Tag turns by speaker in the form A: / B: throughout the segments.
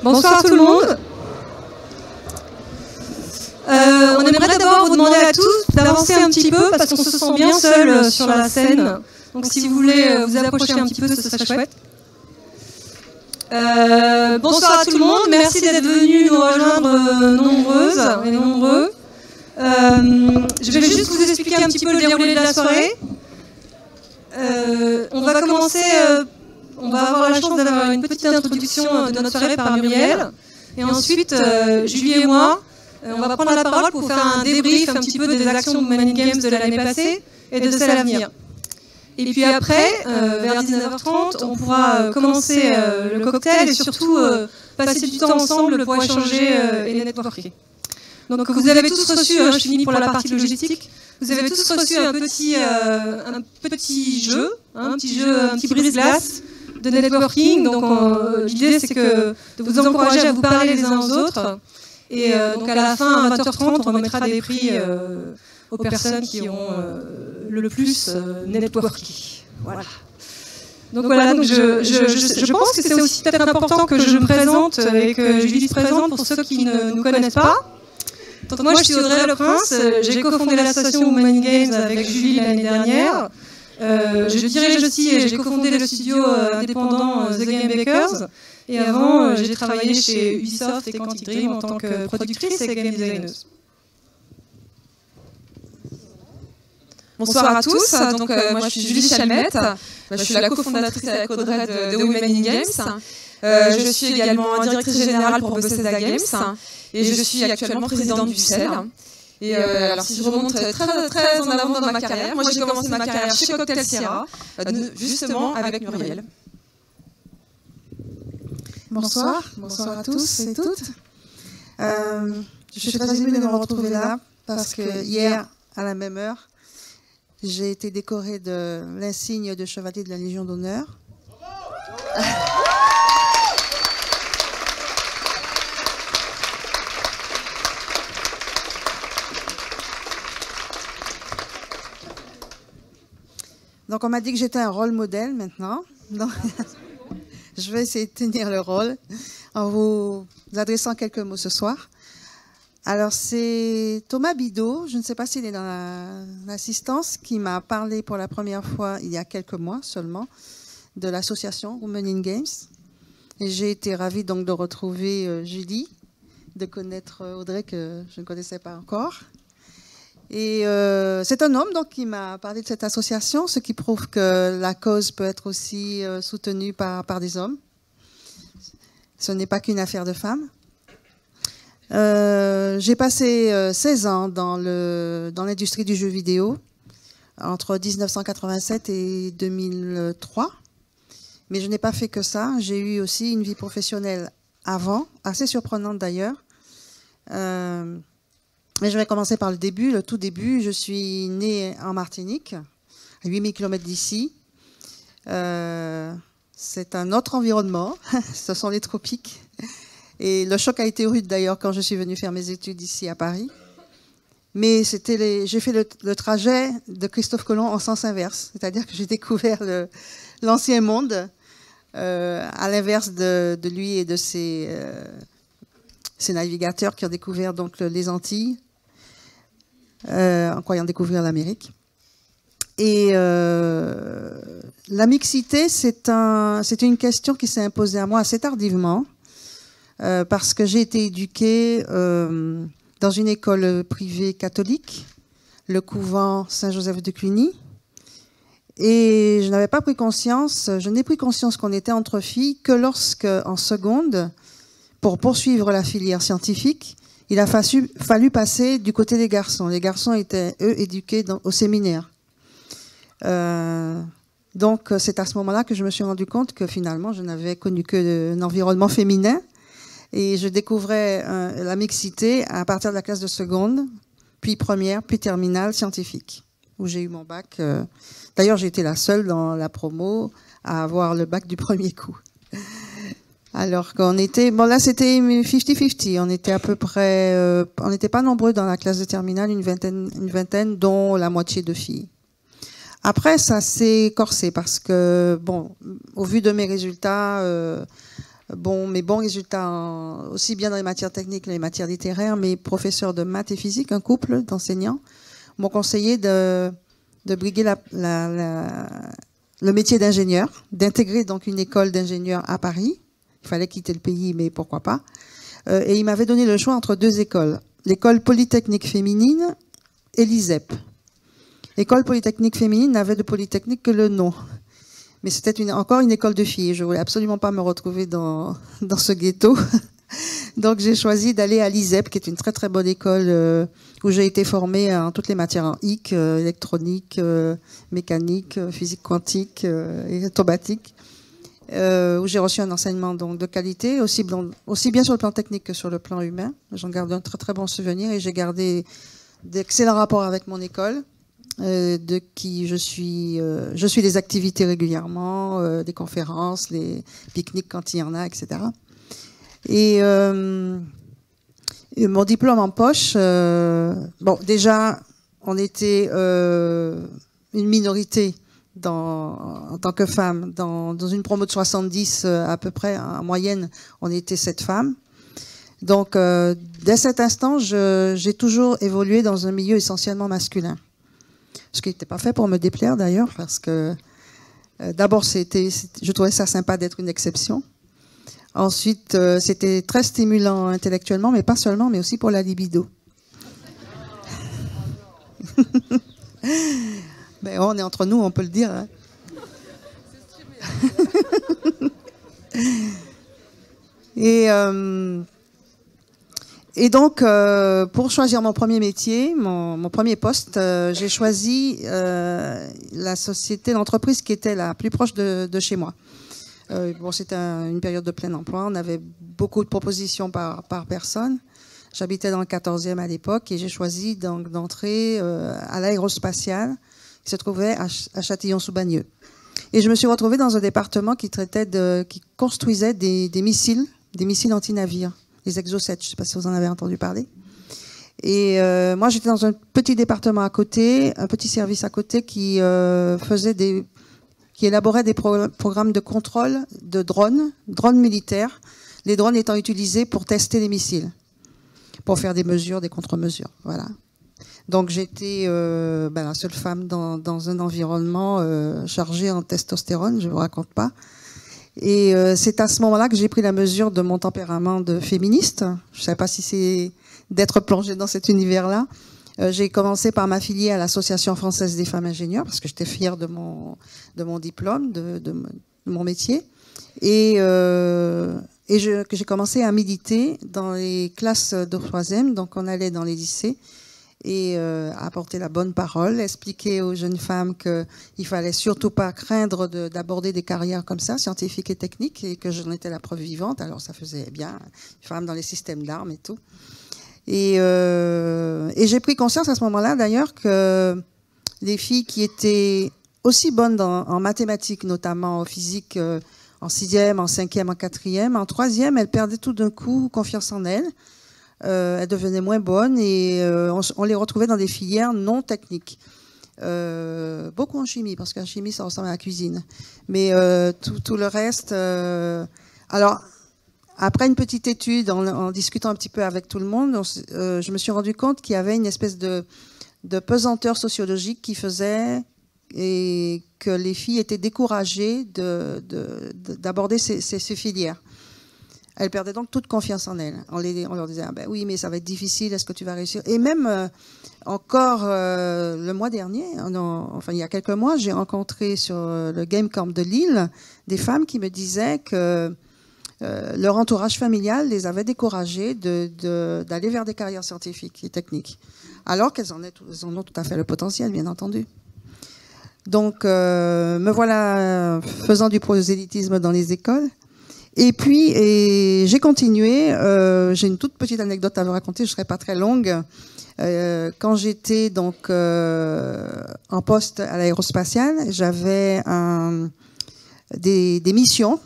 A: Bonsoir tout le monde. On aimerait d'abord vous demander à tous d'avancer un petit peu parce qu'on se sent bien seul sur la scène. Donc si vous voulez vous approcher un petit peu, ce serait chouette. Bonsoir à tout le monde. Merci d'être venus nous rejoindre nombreuses et nombreux. Je vais juste vous expliquer un petit peu le déroulé de la soirée. On va commencer... On va avoir la chance d'avoir une petite introduction de notre soirée par Muriel. Et ensuite, Julie et moi, on va prendre la parole pour faire un débrief un petit peu des actions de Women in Games de l'année passée et de celles à venir. Et puis après, vers 19h30, on pourra commencer le cocktail et surtout passer du temps ensemble pour échanger et networker. Donc vous avez tous reçu, je finis pour la partie logistique, vous avez tous reçu un petit jeu, un petit brise-glace de networking. Donc l'idée c'est que de vous encourager à vous parler les uns aux autres. Et donc à la fin, à 20h30, on remettra des prix aux personnes qui ont le plus networké. Voilà. Donc voilà, donc je pense que c'est aussi peut-être important que je me présente et que Julie se présente pour ceux qui ne nous connaissent pas. Donc moi je suis Audrey Le Prince, j'ai cofondé l'association Women in Games avec Julie l'année dernière. Je dirige aussi et j'ai cofondé le studio indépendant The Game Bakers. Et avant, j'ai travaillé chez Ubisoft et Quantic Dream en tant que productrice et game designeuse.
B: Bonsoir à tous, donc moi je suis Julie Chalmette, je suis la cofondatrice avec Audrey de Women in Games. Je suis également directrice générale pour Bethesda Games et je suis actuellement présidente du CEL. Et alors si je remonte très en avant dans ma carrière, moi j'ai commencé ma carrière chez Cocktail Sierra, justement avec Muriel.
C: Bonsoir à tous et toutes. Je suis très émue de me retrouver là parce que hier, à la même heure, j'ai été décorée de l'insigne de chevalier de la Légion d'honneur. Donc on m'a dit que j'étais un rôle modèle maintenant. Donc, je vais essayer de tenir le rôle en vous adressant quelques mots ce soir. Alors c'est Thomas Bidot, je ne sais pas s'il est dans l'assistance, qui m'a parlé pour la première fois il y a quelques mois seulement de l'association Women in Games. Et j'ai été ravie donc de retrouver Julie, de connaître Audrey que je ne connaissais pas encore. Et c'est un homme donc qui m'a parlé de cette association, ce qui prouve que la cause peut être aussi soutenue par des hommes. Ce n'est pas qu'une affaire de femmes. J'ai passé 16 ans dans l'industrie du jeu vidéo, entre 1987 et 2003. Mais je n'ai pas fait que ça. J'ai eu aussi une vie professionnelle avant, assez surprenante d'ailleurs. Mais je vais commencer par le début, le tout début. Je suis née en Martinique, à 8000 km d'ici. C'est un autre environnement, ce sont les tropiques. Et le choc a été rude d'ailleurs quand je suis venue faire mes études ici à Paris. Mais j'ai fait le trajet de Christophe Colomb en sens inverse, c'est-à-dire que j'ai découvert l'ancien monde, à l'inverse de lui et de ses navigateurs qui ont découvert donc les Antilles, en croyant découvrir l'Amérique. Et la mixité, c'est une question qui s'est imposée à moi assez tardivement, parce que j'ai été éduquée dans une école privée catholique, le couvent Saint-Joseph de Cluny, et je n'ai pris conscience qu'on était entre filles que lorsque, en seconde, pour poursuivre la filière scientifique, il a fallu passer du côté des garçons. Les garçons étaient, eux, éduqués au séminaire. Donc, c'est à ce moment-là que je me suis rendu compte que finalement, je n'avais connu qu'un environnement féminin. Et je découvrais la mixité à partir de la classe de seconde, puis première, puis terminale scientifique, où j'ai eu mon bac. D'ailleurs, j'ai été la seule dans la promo à avoir le bac du premier coup. Alors qu'on était... Bon, là, c'était 50-50. On était à peu près... on n'était pas nombreux dans la classe de terminale, une vingtaine, dont la moitié de filles. Après, ça s'est corsé parce que, bon, au vu de mes résultats... mes bons résultats, aussi bien dans les matières techniques que les matières littéraires, mes professeurs de maths et physique, un couple d'enseignants, m'ont conseillé de briguer le métier d'ingénieur, d'intégrer donc une école d'ingénieurs à Paris. Il fallait quitter le pays, mais pourquoi pas. Et ils m'avaient donné le choix entre deux écoles, l'école polytechnique féminine et l'ISEP. L'école polytechnique féminine n'avait de polytechnique que le nom. Mais c'était encore une école de filles. Je voulais absolument pas me retrouver dans ce ghetto. Donc j'ai choisi d'aller à l'ISEP, qui est une très très bonne école où j'ai été formée en toutes les matières en HIC, électronique, mécanique, physique quantique et automatique, où j'ai reçu un enseignement donc, de qualité, aussi bien sur le plan technique que sur le plan humain. J'en garde un très très bon souvenir et j'ai gardé d'excellents rapports avec mon école. De qui je suis les activités régulièrement, des conférences, les pique-niques quand il y en a, etc. Et mon diplôme en poche, bon, déjà, on était une minorité en tant que femme. Dans une promo de 70, à peu près, en moyenne, on était 7 femmes. Donc, dès cet instant, j'ai toujours évolué dans un milieu essentiellement masculin. Ce qui n'était pas fait pour me déplaire d'ailleurs, parce que d'abord, je trouvais ça sympa d'être une exception. Ensuite, c'était très stimulant intellectuellement, mais pas seulement, mais aussi pour la libido. Ben, on est entre nous, on peut le dire. Hein. Et donc, pour choisir mon premier métier, mon premier poste, j'ai choisi l'entreprise qui était la plus proche de chez moi. Bon, c'était une période de plein emploi. On avait beaucoup de propositions par personne. J'habitais dans le 14e à l'époque et j'ai choisi donc d'entrer à l'aérospatiale qui se trouvait à Châtillon-sous-Bagneux. Et je me suis retrouvée dans un département qui construisait des missiles anti-navires. Les Exocet, je ne sais pas si vous en avez entendu parler. Et moi, j'étais dans un petit département à côté, un petit service à côté qui élaborait des programmes de contrôle de drones militaires, les drones étant utilisés pour tester les missiles, pour faire des mesures, des contre-mesures. Voilà. Donc j'étais la seule femme dans un environnement chargé en testostérone, je ne vous raconte pas. Et c'est à ce moment-là que j'ai pris la mesure de mon tempérament de féministe. Je ne savais pas si c'est d'être plongée dans cet univers-là. J'ai commencé par m'affilier à l'Association française des femmes ingénieurs parce que j'étais fière de mon diplôme, de mon métier. Et j'ai commencé à militer dans les classes de 3e. Donc on allait dans les lycées et apporter la bonne parole, expliquer aux jeunes femmes qu'il fallait surtout pas craindre d'aborder des carrières comme ça, scientifiques et techniques, et que j'en étais la preuve vivante. Alors ça faisait bien, une femme dans les systèmes d'armes et tout. Et j'ai pris conscience à ce moment-là, d'ailleurs, que les filles qui étaient aussi bonnes en mathématiques, notamment en physique, en 6e, en 5e, en 4e, en 3e, elles perdaient tout d'un coup confiance en elles. Elles devenaient moins bonnes et on les retrouvait dans des filières non techniques. Beaucoup en chimie, parce qu'en chimie, ça ressemble à la cuisine. Mais tout le reste... alors, après une petite étude, en discutant un petit peu avec tout le monde, je me suis rendu compte qu'il y avait une espèce de pesanteur sociologique qui faisait et que les filles étaient découragées d'aborder ces filières. Elles perdaient donc toute confiance en elles. On leur disait, ah ben oui, mais ça va être difficile, est-ce que tu vas réussir? Et même encore le mois dernier, il y a quelques mois, j'ai rencontré sur le Game Camp de Lille des femmes qui me disaient que leur entourage familial les avait découragées d'aller vers des carrières scientifiques et techniques, alors qu'elles en ont tout à fait le potentiel, bien entendu. Donc, me voilà faisant du prosélytisme dans les écoles. Et puis, j'ai continué. J'ai une toute petite anecdote à vous raconter, je ne serai pas très longue. Quand j'étais donc en poste à l'aérospatiale, j'avais des missions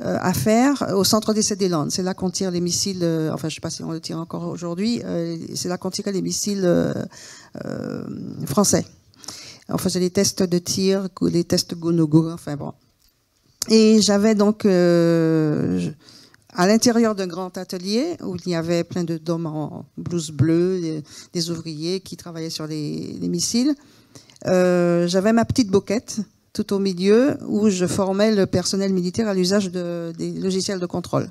C: à faire au centre d'essai des Landes. C'est là qu'on tire les missiles, enfin je ne sais pas si on le tire encore aujourd'hui, c'est là qu'on tirait les missiles français. On faisait les tests de tir, les tests go-no-go, enfin bon. Et j'avais donc à l'intérieur d'un grand atelier où il y avait plein d'hommes en blouse bleue, des ouvriers qui travaillaient sur les missiles. J'avais ma petite boquette tout au milieu où je formais le personnel militaire à l'usage des logiciels de contrôle.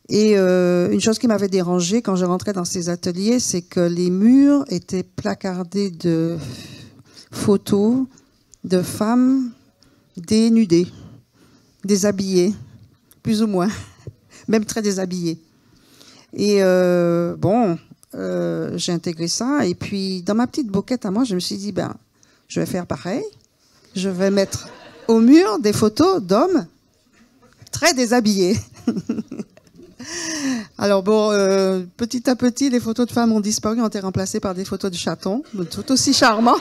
C: Et une chose qui m'avait dérangée quand je rentrais dans ces ateliers, c'est que les murs étaient placardés de photos de femmes dénudées, déshabillées, plus ou moins, même très déshabillées. Et j'ai intégré ça. Et puis, dans ma petite boquette à moi, je me suis dit, je vais faire pareil. Je vais mettre au mur des photos d'hommes très déshabillés. Alors bon, petit à petit, les photos de femmes ont disparu, ont été remplacées par des photos de chatons, tout aussi charmants.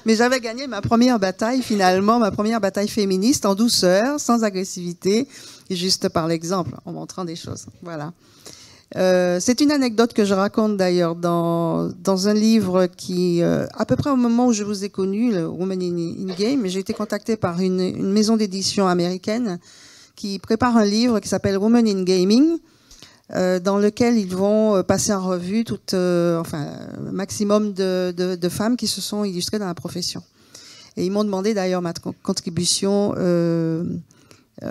C: Mais j'avais gagné ma première bataille, finalement, ma première bataille féministe, en douceur, sans agressivité, et juste par l'exemple, en montrant des choses. Voilà. C'est une anecdote que je raconte d'ailleurs dans un livre qui, à peu près au moment où je vous ai connu, le Women in Game, j'ai été contactée par une maison d'édition américaine qui prépare un livre qui s'appelle Women in Gaming, dans lequel ils vont passer en revue un maximum de femmes qui se sont illustrées dans la profession. Et ils m'ont demandé d'ailleurs ma contribution,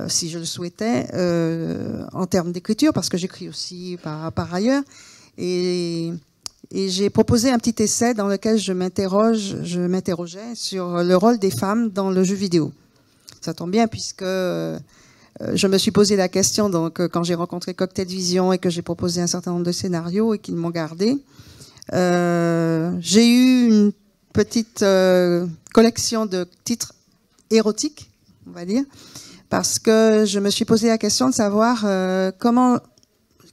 C: si je le souhaitais, en termes d'écriture, parce que j'écris aussi par ailleurs. Et j'ai proposé un petit essai dans lequel je m'interrogeais sur le rôle des femmes dans le jeu vidéo. Ça tombe bien puisque je me suis posé la question donc, quand j'ai rencontré Cocktail Vision et que j'ai proposé un certain nombre de scénarios et qu'ils m'ont gardé. J'ai eu une petite collection de titres érotiques, on va dire, parce que je me suis posé la question de savoir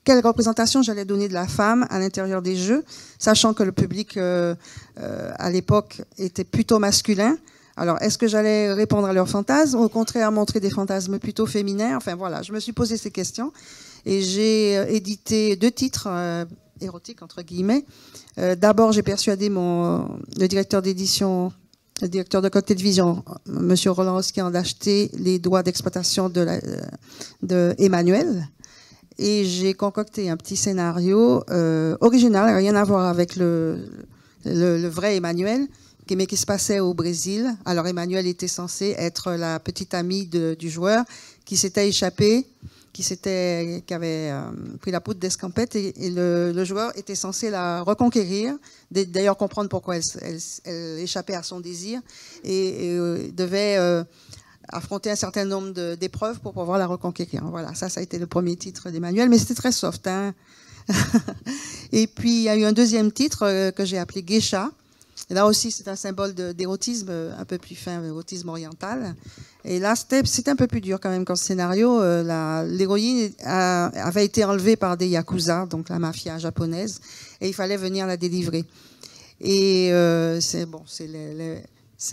C: quelle représentation j'allais donner de la femme à l'intérieur des jeux, sachant que le public à l'époque était plutôt masculin. Alors, est-ce que j'allais répondre à leurs fantasmes ou au contraire montrer des fantasmes plutôt féminins? Enfin voilà, je me suis posé ces questions et j'ai édité 2 titres érotiques, entre guillemets. D'abord, j'ai persuadé le directeur d'édition, le directeur de Cocktail Vision, M. Roland Oskian, d'acheter les droits d'exploitation de Emmanuel. Et j'ai concocté un petit scénario original, rien à voir avec le vrai Emmanuel, mais qui se passait au Brésil. Alors Emmanuel était censé être la petite amie du joueur qui s'était échappé, qui avait pris la poudre d'escampette et le joueur était censé la reconquérir, d'ailleurs comprendre pourquoi elle échappait à son désir et devait affronter un certain nombre d'épreuves pour pouvoir la reconquérir. Voilà, ça a été le premier titre d'Emmanuel, mais c'était très soft, hein. Et puis il y a eu un deuxième titre que j'ai appelé Geisha. Et là aussi, c'est un symbole d'érotisme un peu plus fin, érotisme oriental. Et là, c'était un peu plus dur quand même comme scénario. L'héroïne avait été enlevée par des yakuza, donc la mafia japonaise, et il fallait venir la délivrer. Et c'est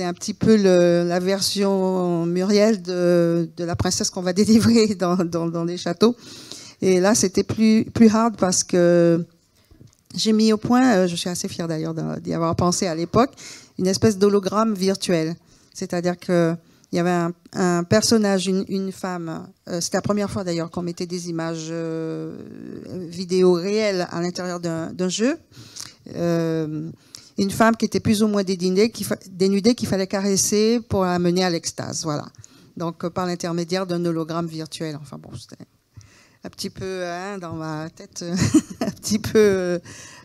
C: un petit peu la version Muriel de la princesse qu'on va délivrer dans les châteaux. Et là, c'était plus hard parce que j'ai mis au point, je suis assez fière d'ailleurs d'y avoir pensé à l'époque, une espèce d'hologramme virtuel. C'est-à-dire qu'il y avait un personnage, une femme. C'était la première fois d'ailleurs qu'on mettait des images vidéo réelles à l'intérieur d'un jeu. Une femme qui était plus ou moins dénudée, qu'il fallait caresser pour la mener à l'extase. Voilà. Donc par l'intermédiaire d'un hologramme virtuel. Enfin bon, c'était un petit peu dans ma tête, un petit peu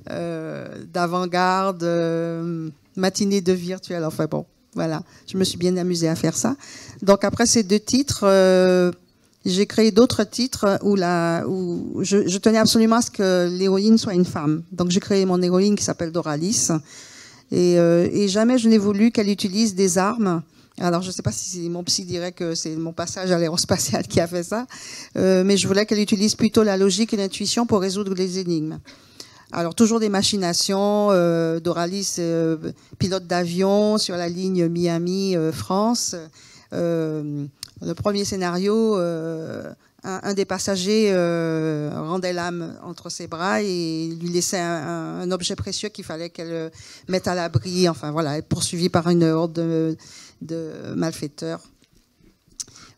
C: d'avant-garde, matinée de virtuel. Enfin bon, voilà, je me suis bien amusée à faire ça. Donc après ces 2 titres, j'ai créé d'autres titres où je tenais absolument à ce que l'héroïne soit une femme. Donc j'ai créé mon héroïne qui s'appelle Doralis. Et jamais je n'ai voulu qu'elle utilise des armes. Alors je ne sais pas si mon psy dirait que c'est mon passage à l'aérospatiale qui a fait ça, mais je voulais qu'elle utilise plutôt la logique et l'intuition pour résoudre les énigmes. Alors toujours des machinations, Doralis, pilote d'avion sur la ligne Miami-France. Le premier scénario, un des passagers rendait l'âme entre ses bras et lui laissait un objet précieux qu'il fallait qu'elle mette à l'abri. Enfin voilà, elle est poursuivie par une horde de malfaiteurs.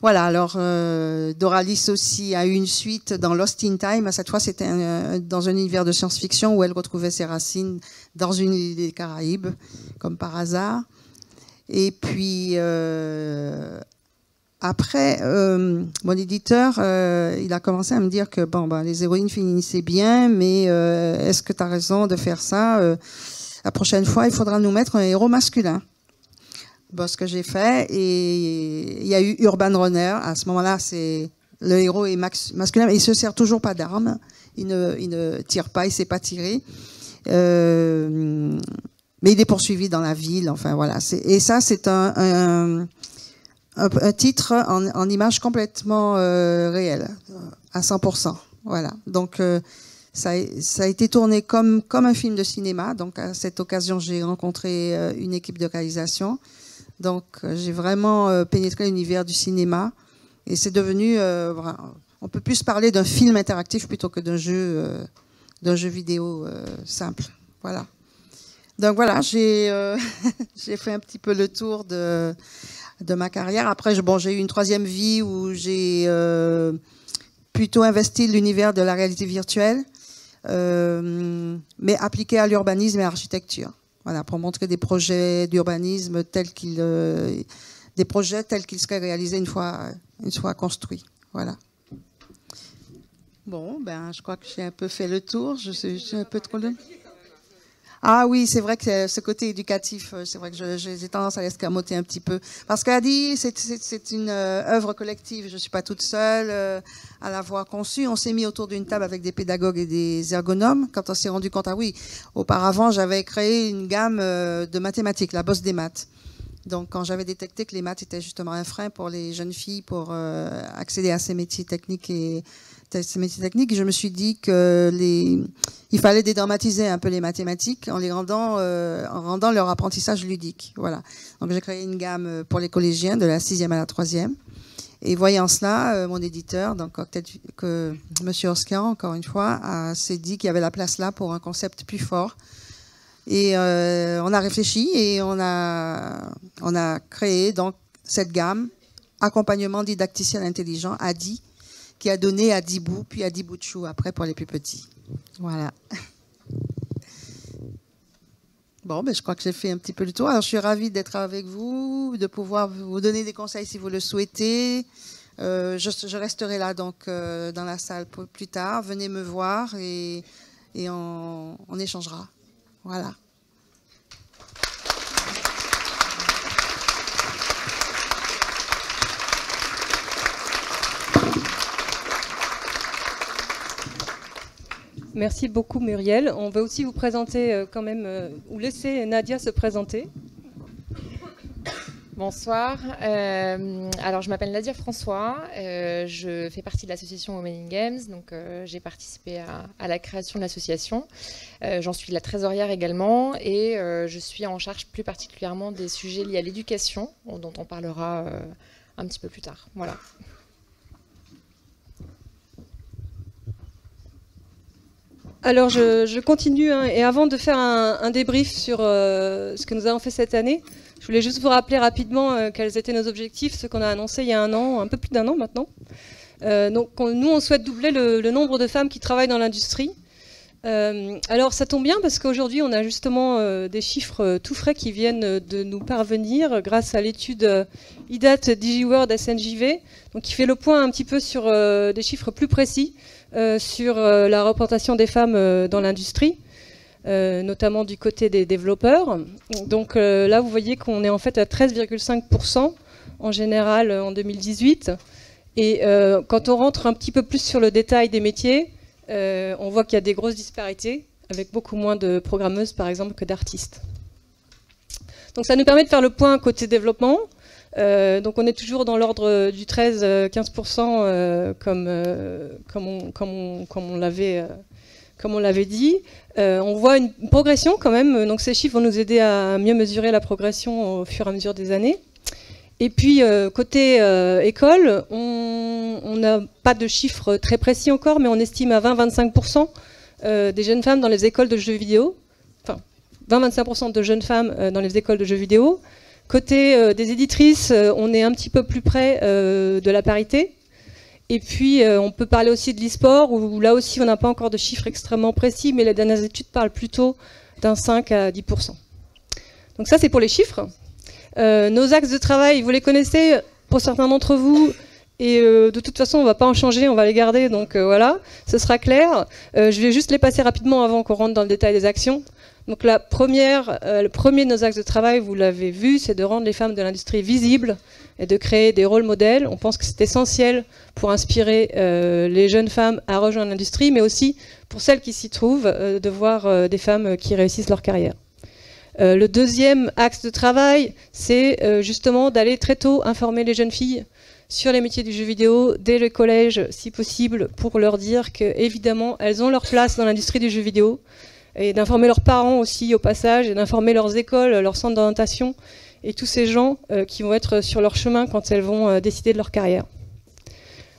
C: Voilà, alors Doralis aussi a eu une suite dans Lost in Time. Cette fois, c'était dans un univers de science-fiction où elle retrouvait ses racines dans une île des Caraïbes, comme par hasard. Et puis après, mon éditeur, il a commencé à me dire que bon, les héroïnes finissaient bien, mais est-ce que tu as raison de faire ça la prochaine fois, il faudra nous mettre un héros masculin. Bon, ce que j'ai fait, et il y a eu Urban Runner. À ce moment-là, le héros est masculin, mais il se sert toujours pas d'armes. Il ne tire pas, il sait pas tirer. Mais il est poursuivi dans la ville. Enfin voilà. Et ça, c'est un titre en image complètement réelle, à 100%. Voilà. Donc ça a été tourné comme un film de cinéma. Donc à cette occasion, j'ai rencontré une équipe de réalisation. Donc j'ai vraiment pénétré l'univers du cinéma et c'est devenu, on peut plus parler d'un film interactif plutôt que d'un jeu vidéo simple. Voilà. Donc voilà, j'ai fait un petit peu le tour de ma carrière. Après, j'ai eu une troisième vie où j'ai plutôt investi l'univers de la réalité virtuelle, mais appliqué à l'urbanisme et à l'architecture. Voilà, pour montrer des projets d'urbanisme des projets tels qu'ils seraient réalisés une fois construits. Voilà. Bon, je crois que j'ai un peu fait le tour. Je suis un peu trop loin. Ah oui, c'est vrai que ce côté éducatif, c'est vrai que j'ai tendance à l'escamoter un petit peu. Parce qu'Adi, c'est une œuvre collective. Je ne suis pas toute seule à l'avoir conçue. On s'est mis autour d'une table avec des pédagogues et des ergonomes. Quand on s'est rendu compte, ah oui, auparavant, j'avais créé une gamme de mathématiques, la bosse des maths. Donc, quand j'avais détecté que les maths étaient justement un frein pour les jeunes filles pour accéder à ces métiers techniques je me suis dit il fallait dédramatiser un peu les mathématiques en rendant leur apprentissage ludique. Voilà. Donc j'ai créé une gamme pour les collégiens de la 6e à la 3e. Et voyant cela, mon éditeur, donc que Monsieur Oscar, encore une fois, s'est dit qu'il y avait la place là pour un concept plus fort. Et on a réfléchi et on a créé donc cette gamme accompagnement didacticiel intelligent, ADI, qui a donné Adibou, puis Adibouchou après pour les plus petits. Voilà. Bon, je crois que j'ai fait un petit peu le tour. Alors, je suis ravie d'être avec vous, de pouvoir vous donner des conseils si vous le souhaitez. Je resterai là donc dans la salle plus tard. Venez me voir et on échangera. Voilà.
A: Merci beaucoup Muriel. On va aussi vous présenter quand même, ou laisser Nadia se présenter.
D: Bonsoir, alors je m'appelle Nadia François, je fais partie de l'association Women in Games, donc j'ai participé à la création de l'association. J'en suis la trésorière également et je suis en charge plus particulièrement des sujets liés à l'éducation, dont on parlera un petit peu plus tard. Voilà.
A: Alors je continue, et avant de faire un débrief sur ce que nous avons fait cette année, je voulais juste vous rappeler rapidement quels étaient nos objectifs, ce qu'on a annoncé il y a un peu plus d'1 an maintenant. Donc nous, on souhaite doubler le nombre de femmes qui travaillent dans l'industrie. Alors ça tombe bien parce qu'aujourd'hui, on a justement des chiffres tout frais qui viennent de nous parvenir grâce à l'étude IDAT DigiWorld SNJV, donc qui fait le point un petit peu sur des chiffres plus précis sur la représentation des femmes dans l'industrie. Notamment du côté des développeurs. Donc là, vous voyez qu'on est en fait à 13,5% en général en 2018 Et quand on rentre un petit peu plus sur le détail des métiers, on voit qu'il y a des grosses disparités, avec beaucoup moins de programmeuses, par exemple, que d'artistes. Donc ça nous permet de faire le point côté développement. Donc on est toujours dans l'ordre du 13-15% comme on l'avait dit. On voit une progression quand même, donc ces chiffres vont nous aider à mieux mesurer la progression au fur et à mesure des années. Et puis côté école, on n'a pas de chiffres très précis encore, mais on estime à 20-25% des jeunes femmes dans les écoles de jeux vidéo. Enfin, 20-25% de jeunes femmes dans les écoles de jeux vidéo. Côté des éditrices, on est un petit peu plus près de la parité. Et puis, on peut parler aussi de l'e-sport, où là aussi, on n'a pas encore de chiffres extrêmement précis, mais les dernières études parlent plutôt d'un 5 à 10%. Donc ça, c'est pour les chiffres. Nos axes de travail, vous les connaissez pour certains d'entre vous, et de toute façon, on ne va pas en changer, on va les garder, donc voilà, ce sera clair. Je vais juste les passer rapidement avant qu'on rentre dans le détail des actions. Donc le premier de nos axes de travail, vous l'avez vu, c'est de rendre les femmes de l'industrie visibles et de créer des rôles modèles. On pense que c'est essentiel pour inspirer les jeunes femmes à rejoindre l'industrie, mais aussi pour celles qui s'y trouvent, de voir des femmes qui réussissent leur carrière. Le deuxième axe de travail, c'est justement d'aller très tôt informer les jeunes filles sur les métiers du jeu vidéo dès le collège, si possible, pour leur dire qu'évidemment, elles ont leur place dans l'industrie du jeu vidéo, et d'informer leurs parents aussi au passage, et d'informer leurs écoles, leurs centres d'orientation, et tous ces gens qui vont être sur leur chemin quand elles vont décider de leur carrière.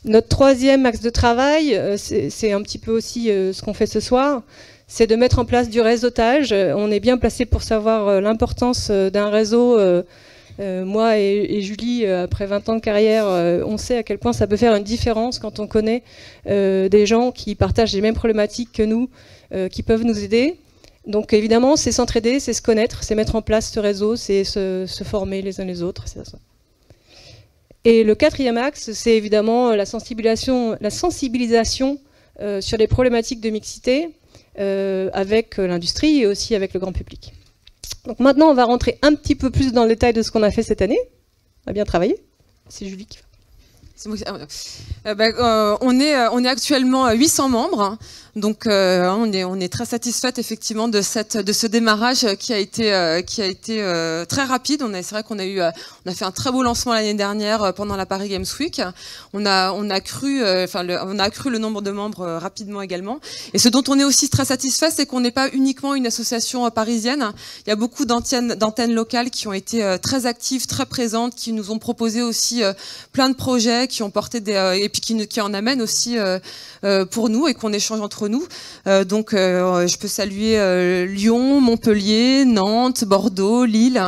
A: Notre troisième axe de travail, c'est un petit peu aussi ce qu'on fait ce soir, c'est de mettre en place du réseautage. On est bien placé pour savoir l'importance d'un réseau. Moi et Julie, après 20 ans de carrière, on sait à quel point ça peut faire une différence quand on connaît des gens qui partagent les mêmes problématiques que nous, qui peuvent nous aider. Donc évidemment, c'est s'entraider, c'est se connaître, c'est mettre en place ce réseau, c'est se former les uns les autres. C'est ça. Et le quatrième axe, c'est évidemment la sensibilisation sur les problématiques de mixité avec l'industrie et aussi avec le grand public. Donc maintenant, on va rentrer un petit peu plus dans le détail de ce qu'on a fait cette année. On a bien travaillé. C'est Julie qui va.
B: On est actuellement 800 membres. Donc on est très satisfaite effectivement de ce démarrage qui a été très rapide. C'est vrai qu'on a fait un très beau lancement l'année dernière pendant la Paris Games Week. On a accru le nombre de membres rapidement également. Et ce dont on est aussi très satisfait, c'est qu'on n'est pas uniquement une association parisienne. Il y a beaucoup d'antennes locales qui ont été très actives, très présentes, qui nous ont proposé aussi plein de projets, qui ont porté et puis qui en amènent aussi pour nous et qu'on échange entre nous. Donc je peux saluer Lyon, Montpellier, Nantes, Bordeaux, Lille.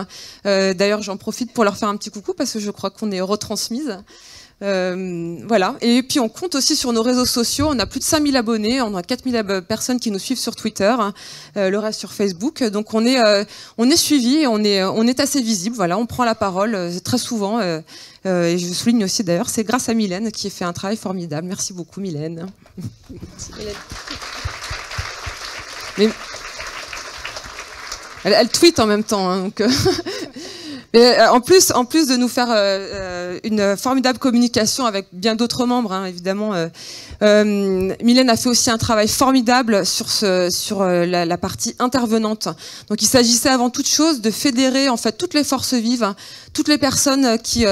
B: D'ailleurs j'en profite pour leur faire un petit coucou parce que je crois qu'on est retransmise. Voilà. Et puis on compte aussi sur nos réseaux sociaux. On a plus de 5000 abonnés, on a 4000 personnes qui nous suivent sur Twitter, le reste sur Facebook. Donc on est suivi, on est assez visible. Voilà, on prend la parole très souvent. Et je souligne aussi d'ailleurs, c'est grâce à Mylène qui a fait un travail formidable. Merci beaucoup Mylène. Merci, Mylène. Mais elle tweet en même temps, hein, donc. Mais en plus de nous faire une formidable communication avec bien d'autres membres, hein, évidemment, Mylène a fait aussi un travail formidable sur la partie intervenante. Donc il s'agissait avant toute chose de fédérer en fait toutes les forces vives, toutes les personnes qui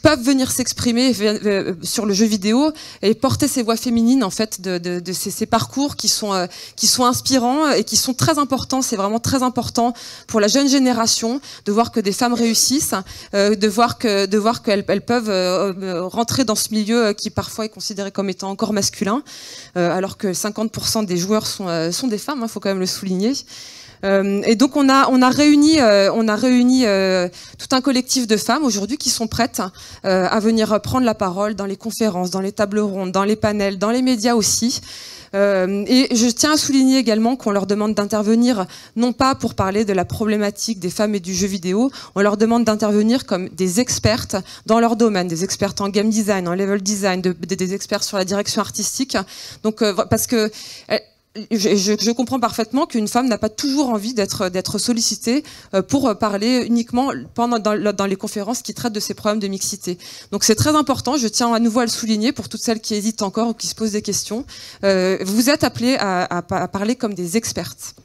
B: peuvent venir s'exprimer sur le jeu vidéo et porter ces voix féminines en fait de ces parcours qui sont inspirants et qui sont très importants. C'est vraiment très important pour la jeune génération de voir que des femmes réussissent, de voir qu'elles peuvent rentrer dans ce milieu qui parfois est considéré comme étant encore masculin, alors que 50% des joueurs sont des femmes, faut quand même le souligner. Et donc on a réuni tout un collectif de femmes aujourd'hui qui sont prêtes à venir prendre la parole dans les conférences, dans les tables rondes, dans les panels, dans les médias aussi. Et je tiens à souligner également qu'on leur demande d'intervenir non pas pour parler de la problématique des femmes et du jeu vidéo, on leur demande d'intervenir comme des expertes dans leur domaine, des expertes en game design, en level design, des experts sur la direction artistique. Donc parce que je comprends parfaitement qu'une femme n'a pas toujours envie d'être sollicitée pour parler uniquement dans les conférences qui traitent de ces problèmes de mixité. Donc c'est très important, je tiens à nouveau à le souligner pour toutes celles qui hésitent encore ou qui se posent des questions. Vous êtes appelées à parler comme des expertes.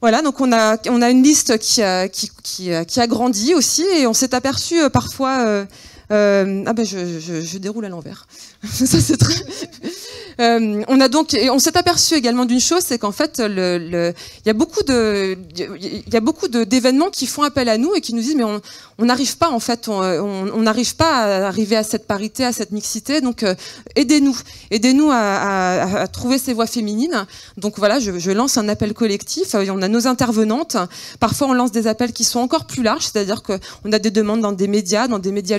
B: Voilà, donc on a une liste qui a grandi aussi, et on s'est aperçu parfois... je déroule à l'envers. Ça c'est très... on s'est aperçu également d'une chose, c'est qu'en fait, il y a beaucoup d'événements qui font appel à nous et qui nous disent mais on n'arrive pas en fait, on n'arrive pas à arriver à cette parité, à cette mixité. Donc aidez-nous à trouver ces voix féminines. Donc voilà, je lance un appel collectif. On a nos intervenantes. Parfois, on lance des appels qui sont encore plus larges, c'est-à-dire qu'on a des demandes dans des médias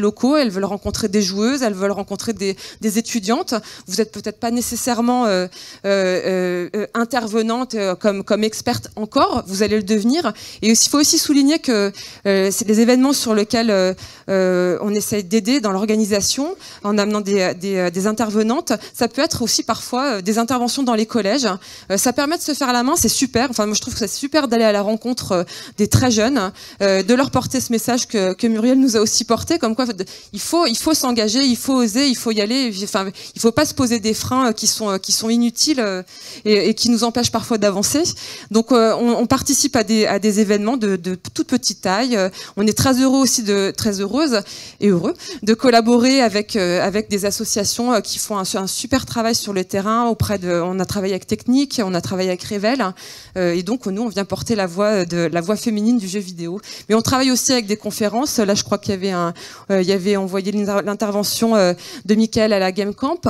B: locaux. Elles veulent rencontrer des joueuses, elles veulent rencontrer des étudiantes. Vous êtes peut-être pas nécessairement intervenante comme experte encore, vous allez le devenir. Et il faut aussi souligner que c'est des événements sur lesquels on essaye d'aider dans l'organisation en amenant des intervenantes. Ça peut être aussi parfois des interventions dans les collèges. Ça permet de se faire la main, c'est super. Enfin, moi je trouve que c'est super d'aller à la rencontre des très jeunes, de leur porter ce message que Muriel nous a aussi porté, comme quoi il faut s'engager, il faut oser, il faut y aller. Enfin, il faut pas se poser des freins qui sont inutiles et qui nous empêchent parfois d'avancer. Donc on participe à des événements de toute petite taille. On est très heureux aussi très heureux de collaborer avec des associations qui font un super travail sur le terrain on a travaillé avec Technique, on a travaillé avec Revel, et donc nous on vient porter la voix féminine du jeu vidéo. Mais on travaille aussi avec des conférences. Là je crois qu'il y avait envoyé l'intervention de Mickaël à la Game Camp,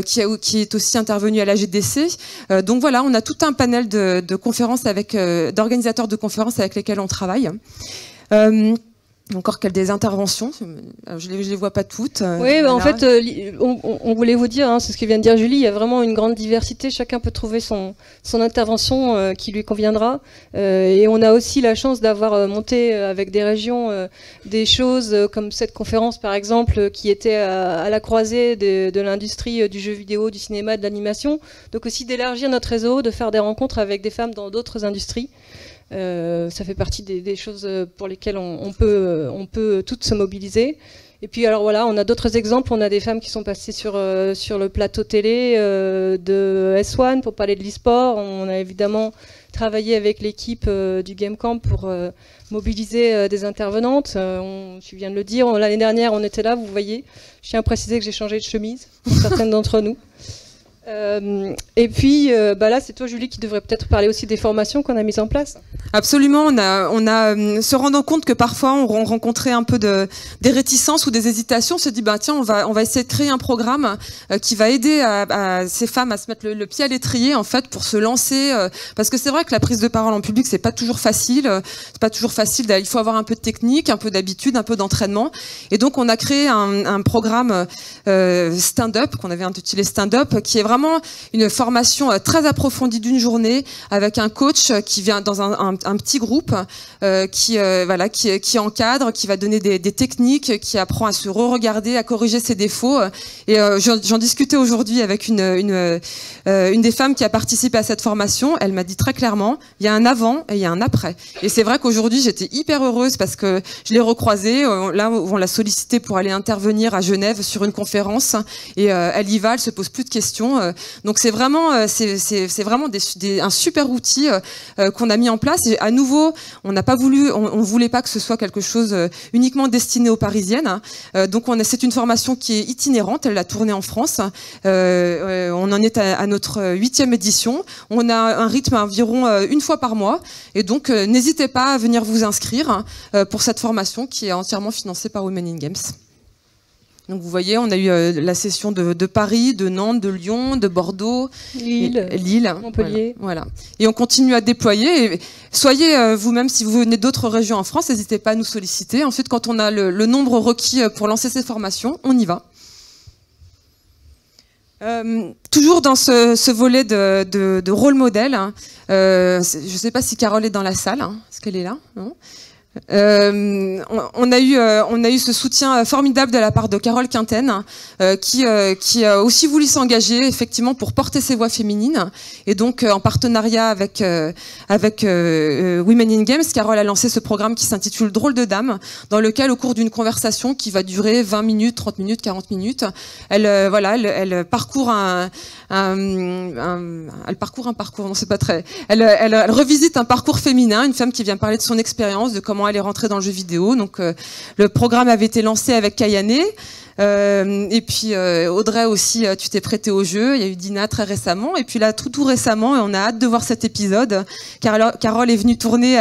B: qui est aussi intervenu à la GDC. Donc voilà, on a tout un panel de conférences d'organisateurs de conférences avec lesquels on travaille. Encore des interventions, je les vois pas toutes.
A: Oui, en fait, on voulait vous dire, c'est ce que vient de dire Julie, il y a vraiment une grande diversité, chacun peut trouver son intervention qui lui conviendra. Et on a aussi la chance d'avoir monté avec des régions des choses comme cette conférence par exemple, qui était à la croisée de l'industrie du jeu vidéo, du cinéma, de l'animation. Donc aussi d'élargir notre réseau, de faire des rencontres avec des femmes dans d'autres industries. Ça fait partie des choses pour lesquelles on peut toutes se mobiliser. Et puis alors voilà, on a d'autres exemples. On a des femmes qui sont passées sur le plateau télé de S1 pour parler de l'e-sport. On a évidemment travaillé avec l'équipe du Game Camp pour mobiliser des intervenantes. Tu viens de le dire, l'année dernière on était là, vous voyez. Je tiens à préciser que j'ai changé de chemise pour certaines d'entre nous. Et puis là, c'est toi, Julie, qui devrais peut-être parler aussi des formations qu'on a mises en place.
B: Absolument, on a se rendant compte que parfois on rencontrait un peu des réticences ou des hésitations, on se dit tiens, on va essayer de créer un programme qui va aider à ces femmes à se mettre le pied à l'étrier en fait pour se lancer, parce que c'est vrai que la prise de parole en public c'est pas toujours facile, il faut avoir un peu de technique, un peu d'habitude, un peu d'entraînement, et donc on a créé un programme stand-up qu'on avait intitulé stand-up, qui est vraiment une formation très approfondie d'une journée avec un coach qui vient dans un petit groupe qui encadre, qui va donner des techniques, qui apprend à se re-regarder, à corriger ses défauts. Et j'en discutais aujourd'hui avec une des femmes qui a participé à cette formation. Elle m'a dit très clairement, il y a un avant et il y a un après. Et c'est vrai qu'aujourd'hui j'étais hyper heureuse parce que je l'ai recroisée. Là on l'a sollicité pour aller intervenir à Genève sur une conférence et elle y va, elle se pose plus de questions. Donc c'est vraiment un super outil qu'on a mis en place. Et à nouveau, on voulait pas que ce soit quelque chose uniquement destiné aux Parisiennes. Donc c'est une formation qui est itinérante. Elle l'a tournée en France. On en est à notre 8e édition. On a un rythme environ une fois par mois. Et donc n'hésitez pas à venir vous inscrire pour cette formation qui est entièrement financée par Women in Games. Donc vous voyez, on a eu la session de Paris, de Nantes, de Lyon, de Bordeaux, Lille,
A: Montpellier.
B: Voilà. Et on continue à déployer. Et soyez vous-même, si vous venez d'autres régions en France, n'hésitez pas à nous solliciter. Ensuite, quand on a le nombre requis pour lancer ces formations, on y va. Toujours dans ce volet de rôle modèle, je ne sais pas si Carole est dans la salle, est-ce qu'elle est là, non ? On a eu ce soutien formidable de la part de Carole Quinten, qui a aussi voulu s'engager effectivement pour porter ces voix féminines. Et donc, en partenariat avec Women in Games, Carole a lancé ce programme qui s'intitule Drôle de Dame, dans lequel, au cours d'une conversation qui va durer 20 minutes, 30 minutes, 40 minutes, elle parcourt elle revisite un parcours féminin, une femme qui vient parler de son expérience, de comment elle est rentrée dans le jeu vidéo. Donc le programme avait été lancé avec Kayane, et puis Audrey aussi, tu t'es prêtée au jeu. Il y a eu Dina très récemment, et puis là tout récemment, et on a hâte de voir cet épisode. Carole est venue tourner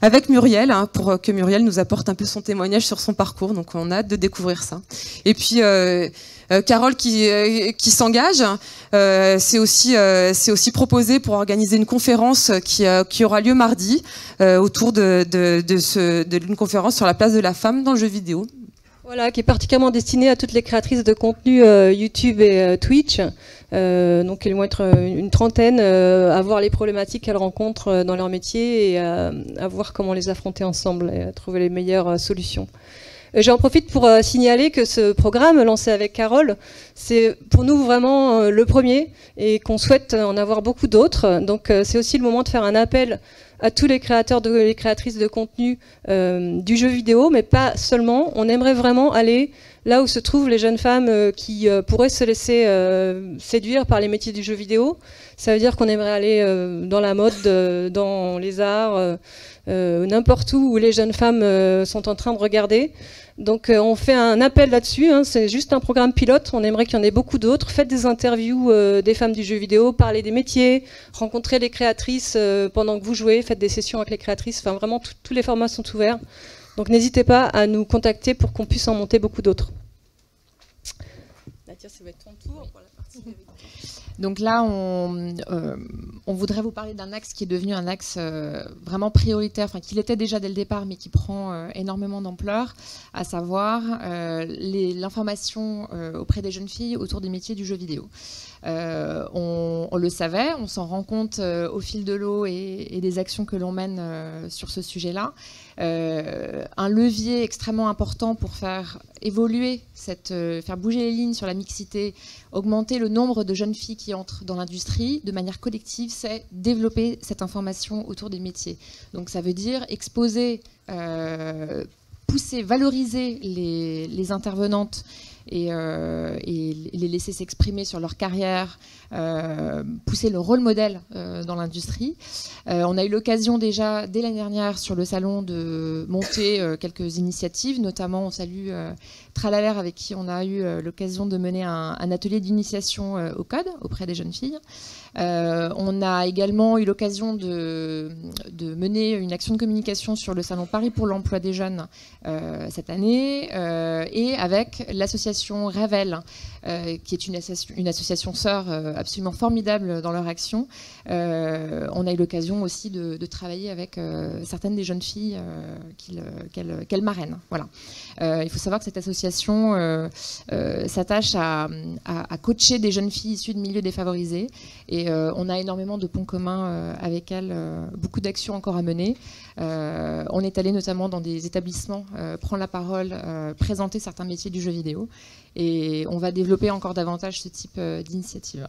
B: avec Muriel, pour que Muriel nous apporte un peu son témoignage sur son parcours. Donc on a hâte de découvrir ça. Et puis Carole qui s'engage, c'est aussi proposé pour organiser une conférence qui aura lieu mardi autour d'une conférence sur la place de la femme dans le jeu vidéo.
A: Voilà, qui est particulièrement destinée à toutes les créatrices de contenu YouTube et Twitch. Donc elles vont être une trentaine à voir les problématiques qu'elles rencontrent dans leur métier et à voir comment les affronter ensemble et à trouver les meilleures solutions. J'en profite pour signaler que ce programme lancé avec Carole, c'est pour nous vraiment le premier et qu'on souhaite en avoir beaucoup d'autres. Donc c'est aussi le moment de faire un appel à tous les créateurs et créatrices de contenu du jeu vidéo, mais pas seulement. On aimerait vraiment aller là où se trouvent les jeunes femmes qui pourraient se laisser séduire par les métiers du jeu vidéo. Ça veut dire qu'on aimerait aller dans la mode, dans les arts, n'importe où les jeunes femmes sont en train de regarder. Donc on fait un appel là-dessus, c'est juste un programme pilote, on aimerait qu'il y en ait beaucoup d'autres. Faites des interviews des femmes du jeu vidéo, parlez des métiers, rencontrez les créatrices pendant que vous jouez, faites des sessions avec les créatrices, enfin vraiment tous les formats sont ouverts. Donc n'hésitez pas à nous contacter pour qu'on puisse en monter beaucoup d'autres.
B: Nadia, ça va être ton tour pour la partie. Donc là, on voudrait vous parler d'un axe qui est devenu un axe vraiment prioritaire, enfin qu'il était déjà dès le départ, mais qui prend énormément d'ampleur, à savoir l'information auprès des jeunes filles autour des métiers du jeu vidéo. On le savait, on s'en rend compte au fil de l'eau et des actions que l'on mène sur ce sujet-là. Un levier extrêmement important pour faire évoluer, faire bouger les lignes sur la mixité, augmenter le nombre de jeunes filles qui entrent dans l'industrie de manière collective, c'est développer cette information autour des métiers. Donc ça veut dire exposer, pousser, valoriser les intervenantes et les laisser s'exprimer sur leur carrière, pousser le rôle modèle dans l'industrie. On a eu l'occasion déjà, dès l'année dernière, sur le salon, de monter quelques initiatives, notamment on salue Tralaler, avec qui on a eu l'occasion de mener un atelier d'initiation au code auprès des jeunes filles. On a également eu l'occasion de mener une action de communication sur le salon Paris pour l'emploi des jeunes cette année, et avec l'association Ravel, qui est une association sœur absolument formidable dans leur action. On a eu l'occasion aussi de travailler avec certaines des jeunes filles qu'elles marrainent. Voilà. Il faut savoir que cette association s'attache à coacher des jeunes filles issues de milieux défavorisés, et on a énormément de ponts communs avec elles, beaucoup d'actions encore à mener. On est allé notamment dans des établissements prendre la parole, présenter certains métiers du jeu vidéo, et on va développer encore davantage ce type d'initiative.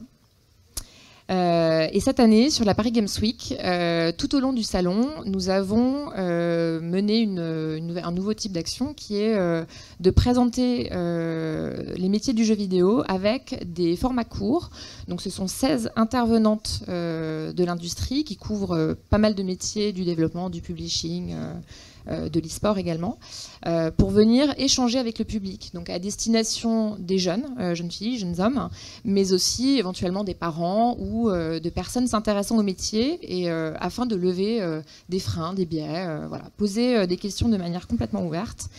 B: Et cette année, sur la Paris Games Week, tout au long du salon, nous avons mené un nouveau type d'action qui est de présenter les métiers du jeu vidéo avec des formats courts. Donc ce sont 16 intervenantes de l'industrie qui couvrent pas mal de métiers, du développement, du publishing, de l'e-sport également, pour venir échanger avec le public, donc à destination des jeunes filles, jeunes hommes, mais aussi éventuellement des parents ou de personnes s'intéressant au métier, et afin de lever des freins, des biais, voilà, poser des questions de manière complètement ouverte.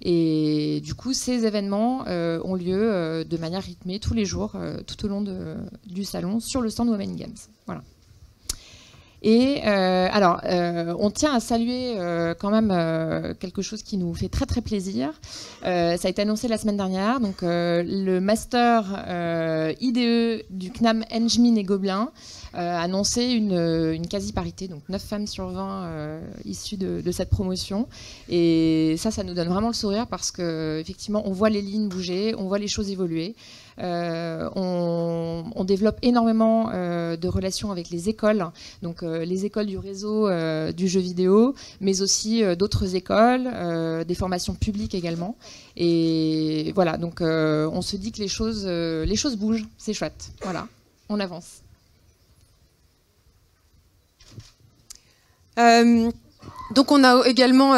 B: Et du coup, ces événements ont lieu de manière rythmée tous les jours, tout au long du salon, sur le stand Women in Games. Voilà.
D: Et on tient à saluer quand même quelque chose qui nous fait très très plaisir. Ça a été annoncé la semaine dernière, donc le master IDE du CNAM Engmin et Gobelin a annoncé une quasi-parité, donc 9 femmes sur 20 issues de cette promotion. Et ça nous donne vraiment le sourire parce qu'effectivement, on voit les lignes bouger, on voit les choses évoluer. On développe énormément de relations avec les écoles, donc les écoles du réseau du jeu vidéo, mais aussi d'autres écoles, des formations publiques également. Et voilà, donc on se dit que les choses bougent, c'est chouette. Voilà, on avance.
B: Donc on a également,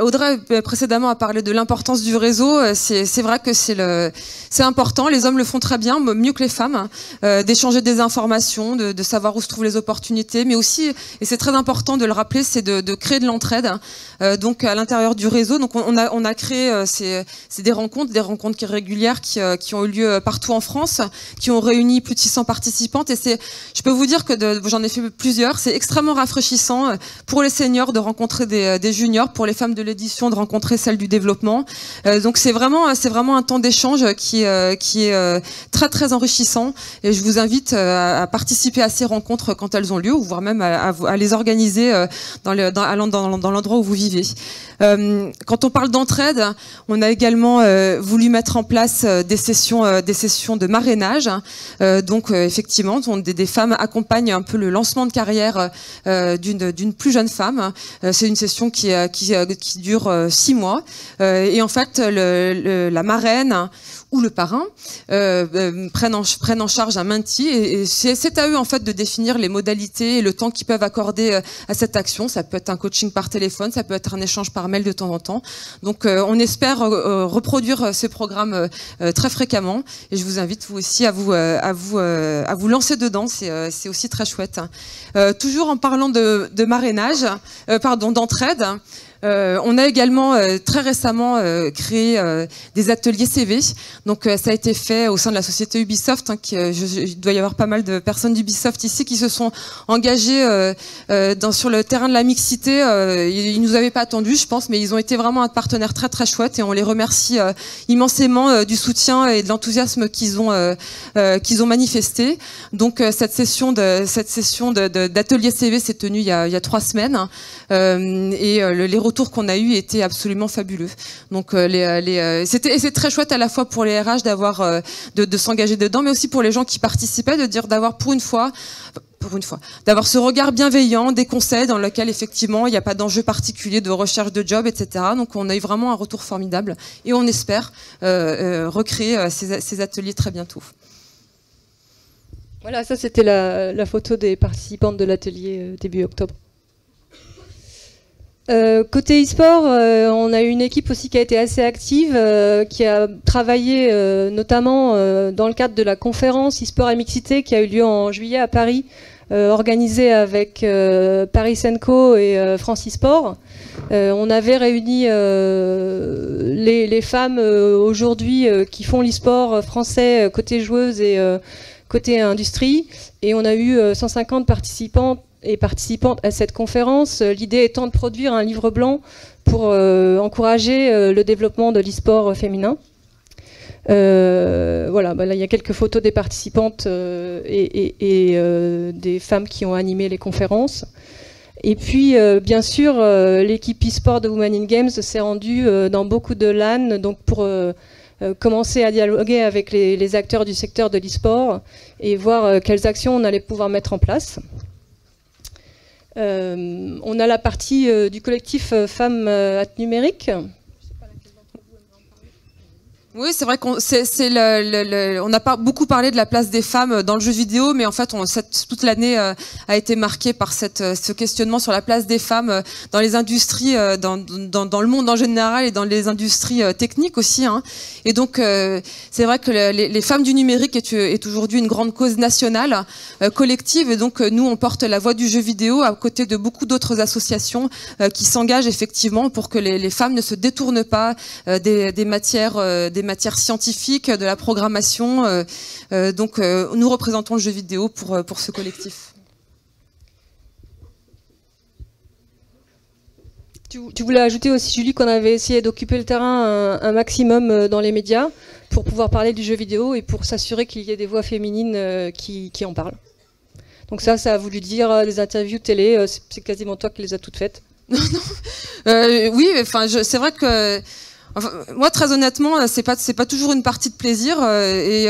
B: Audrey précédemment a parlé de l'importance du réseau. C'est vrai que c'est important, les hommes le font très bien, mieux que les femmes, d'échanger des informations, de savoir où se trouvent les opportunités, mais aussi, et c'est très important de le rappeler, c'est de créer de l'entraide. Donc à l'intérieur du réseau, donc on a créé c'est des rencontres régulières qui ont eu lieu partout en France, qui ont réuni plus de 600 participantes, et je peux vous dire que j'en ai fait plusieurs, c'est extrêmement rafraîchissant pour les seniors de rencontrer des juniors, pour les femmes de l'édition de rencontrer celles du développement. Donc c'est vraiment un temps d'échange qui est très très enrichissant, et je vous invite à participer à ces rencontres quand elles ont lieu, ou voire même à les organiser dans l'endroit où vous vivez. Quand on parle d'entraide, on a également voulu mettre en place des sessions de marrainage. Donc effectivement, des femmes accompagnent un peu le lancement de carrière d'une plus jeune femme. C'est une session qui dure 6 mois. Et en fait, la marraine ou le parrain prennent en charge un menti, et c'est à eux en fait de définir les modalités et le temps qu'ils peuvent accorder à cette action. Ça peut être un coaching par téléphone, ça peut être un échange par mail de temps en temps. Donc on espère reproduire ces programmes très fréquemment, et je vous invite vous aussi à vous lancer dedans. C'est aussi très chouette. Toujours en parlant de marrainage, d'entraide. On a également très récemment créé des ateliers CV. Donc ça a été fait au sein de la société Ubisoft. Il doit y avoir pas mal de personnes d'Ubisoft ici qui se sont engagées sur le terrain de la mixité. Ils nous avaient pas attendus, je pense, mais ils ont été vraiment un partenaire très très chouette, et on les remercie immensément du soutien et de l'enthousiasme qu'ils ont manifesté. Donc cette session d'atelier CV s'est tenue il y a 3 semaines, et les retours qu'on a eus étaient absolument fabuleux. Donc c'est très chouette à la fois pour les RH de s'engager dedans, mais aussi pour les gens qui participaient, d'avoir pour une fois, d'avoir ce regard bienveillant, des conseils dans lesquels effectivement il n'y a pas d'enjeu particulier de recherche de job, etc. Donc on a eu vraiment un retour formidable, et on espère recréer ces ateliers très bientôt.
E: Voilà, ça c'était la photo des participantes de l'atelier début octobre. Côté e-sport, on a eu une équipe aussi qui a été assez active, qui a travaillé notamment dans le cadre de la conférence e-sport et mixité qui a eu lieu en juillet à Paris, organisée avec Paris Senco et France e-sport. On avait réuni les femmes aujourd'hui qui font l'e-sport français côté joueuses et côté industrie, et on a eu 150 participants et participantes à cette conférence, l'idée étant de produire un livre blanc pour encourager le développement de l'e-sport féminin. Voilà, là, il y a quelques photos des participantes et des femmes qui ont animé les conférences. Et puis, bien sûr, l'équipe e-sport de Women in Games s'est rendue dans beaucoup de LAN, donc pour commencer à dialoguer avec les acteurs du secteur de l'e-sport et voir quelles actions on allait pouvoir mettre en place. On a la partie du collectif Femmes Numérique.
B: Oui, c'est vrai qu'on n'a pas beaucoup parlé de la place des femmes dans le jeu vidéo, mais en fait, toute l'année a été marquée par ce questionnement sur la place des femmes dans les industries, dans le monde en général, et dans les industries techniques aussi. Et donc, c'est vrai que les femmes du numérique est aujourd'hui une grande cause nationale, collective, et donc nous, on porte la voix du jeu vidéo à côté de beaucoup d'autres associations qui s'engagent effectivement pour que les femmes ne se détournent pas des matières scientifiques, de la programmation. Donc nous représentons le jeu vidéo pour ce collectif.
E: Tu voulais ajouter aussi, Julie, qu'on avait essayé d'occuper le terrain un maximum dans les médias pour pouvoir parler du jeu vidéo et pour s'assurer qu'il y ait des voix féminines qui en parlent. Donc ça a voulu dire des interviews télé, c'est quasiment toi qui les as toutes faites.
B: Oui, enfin, c'est vrai que enfin, moi, très honnêtement, c'est pas toujours une partie de plaisir et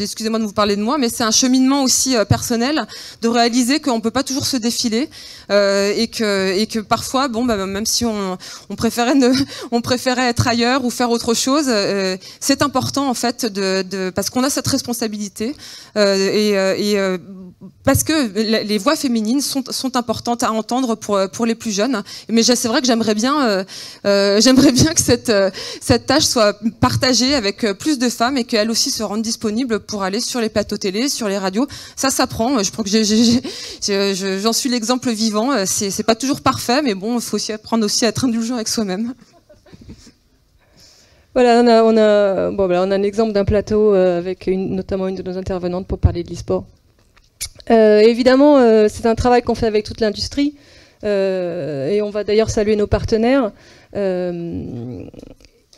B: excusez-moi de vous parler de moi, mais c'est un cheminement aussi personnel de réaliser qu'on peut pas toujours se défiler et que parfois, bon, bah, même si on préférait être ailleurs ou faire autre chose, c'est important en fait parce qu'on a cette responsabilité parce que les voix féminines sont importantes à entendre pour les plus jeunes. Mais c'est vrai que j'aimerais bien que cette tâche soit partagée avec plus de femmes et qu'elles aussi se rendent disponibles pour aller sur les plateaux télé, sur les radios. Ça s'apprend. Je crois que j'en suis l'exemple vivant. C'est pas toujours parfait, mais bon, il faut aussi apprendre aussi à être indulgent avec soi-même.
E: Voilà, on a un exemple d'un plateau avec notamment une de nos intervenantes pour parler de l'e-sport. Évidemment, c'est un travail qu'on fait avec toute l'industrie et on va d'ailleurs saluer nos partenaires.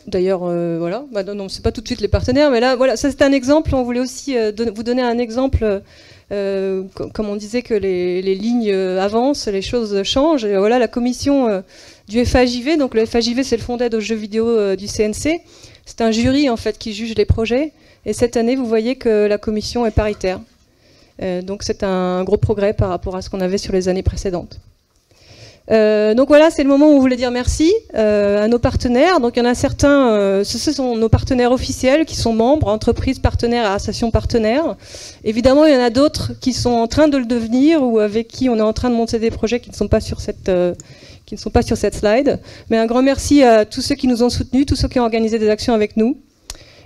E: D'ailleurs, voilà, bah, non, c'est pas tout de suite les partenaires, mais là, voilà, ça c'est un exemple. On voulait aussi vous donner un exemple, comme on disait que les lignes avancent, les choses changent. Et voilà, la commission du FAJV, donc le FAJV c'est le fonds d'aide aux jeux vidéo du CNC. C'est un jury en fait qui juge les projets. Et cette année, vous voyez que la commission est paritaire. Donc c'est un gros progrès par rapport à ce qu'on avait sur les années précédentes. Donc voilà, c'est le moment où on voulait dire merci à nos partenaires. Donc il y en a certains, ce sont nos partenaires officiels qui sont membres, entreprises partenaires et associations partenaires. Évidemment, il y en a d'autres qui sont en train de le devenir ou avec qui on est en train de monter des projets qui ne sont pas sur cette slide. Mais un grand merci à tous ceux qui nous ont soutenus, tous ceux qui ont organisé des actions avec nous.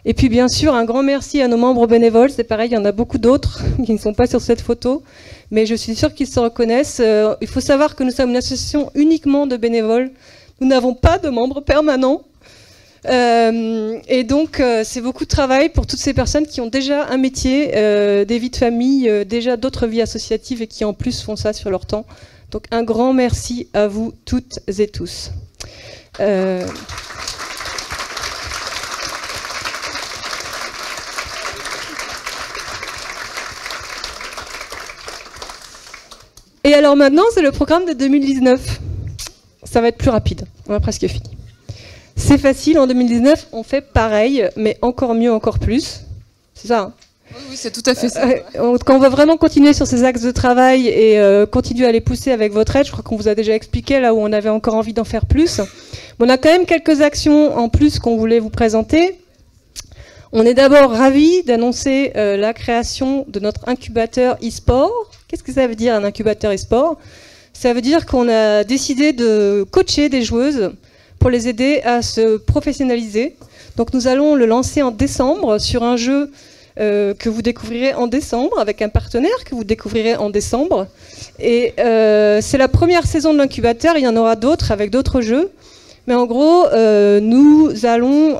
E: Et puis bien sûr, un grand merci à nos membres bénévoles. C'est pareil, il y en a beaucoup d'autres qui ne sont pas sur cette photo, mais je suis sûre qu'ils se reconnaissent. Il faut savoir que nous sommes une association uniquement de bénévoles. Nous n'avons pas de membres permanents. Et donc, c'est beaucoup de travail pour toutes ces personnes qui ont déjà un métier, des vies de famille, déjà d'autres vies associatives et qui en plus font ça sur leur temps. Donc, un grand merci à vous toutes et tous. Et alors maintenant, c'est le programme de 2019. Ça va être plus rapide, on a presque fini. C'est facile, en 2019, on fait pareil, mais encore mieux, encore plus. C'est ça, hein?
B: Oui, c'est tout à fait ça.
E: Quand on va vraiment continuer sur ces axes de travail et continuer à les pousser avec votre aide, je crois qu'on vous a déjà expliqué là où on avait encore envie d'en faire plus. Mais on a quand même quelques actions en plus qu'on voulait vous présenter. On est d'abord ravis d'annoncer la création de notre incubateur e-sport. Qu'est-ce que ça veut dire un incubateur e-sport? Ça veut dire qu'on a décidé de coacher des joueuses pour les aider à se professionnaliser. Donc nous allons le lancer en décembre sur un jeu que vous découvrirez en décembre avec un partenaire que vous découvrirez en décembre. Et c'est la première saison de l'incubateur, il y en aura d'autres avec d'autres jeux. Mais en gros, nous allons